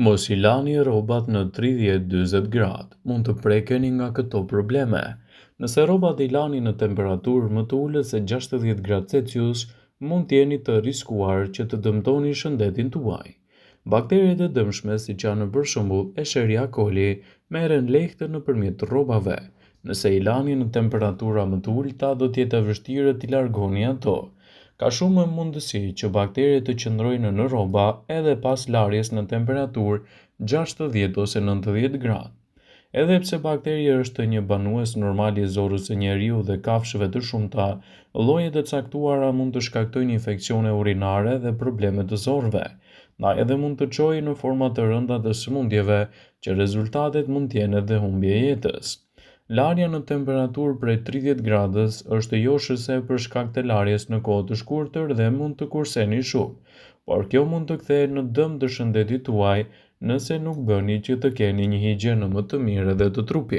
Mos i lani rrobat në 30-40 gradë, mund të prekeni nga këto probleme. Nëse rrobat i lani në temperaturë më të ulët se 60 gradë Celsius, mund t'jeni të riskuar që të dëmtoni shëndetin tuaj. Bakteret e dëmshme si që janë për shembull Escherichia coli merren lehtë nëpërmjet rrobave. Nëse i lani në temperatura më të ulta, do t'jetë e vështirë t'i largoni ato. Ka shumë mundësi që bakteret të qëndrojnë në rroba edhe pas larjes në temperaturë 60 ose 90 gradë. Edhe pse bakteria është një banues normal i zorrës së njeriu dhe kafshëve të shumta, llojet e caktuara mund të shkaktojnë infeksione urinare dhe probleme të zorrve. Edhe mund të çojë në forma të rënda të sëmundjeve, që rezultatet mund të jenë edhe humbje jetës. Larja në temperaturë prej 30 gradës është joshëse për shkak të larjes në kohë të shkurtër dhe mund të kurseni shumë, por kjo mund të kthejë në dëm të shëndetit tuaj nëse nuk bëni që të keni një higienë më të mirë edhe të trupit.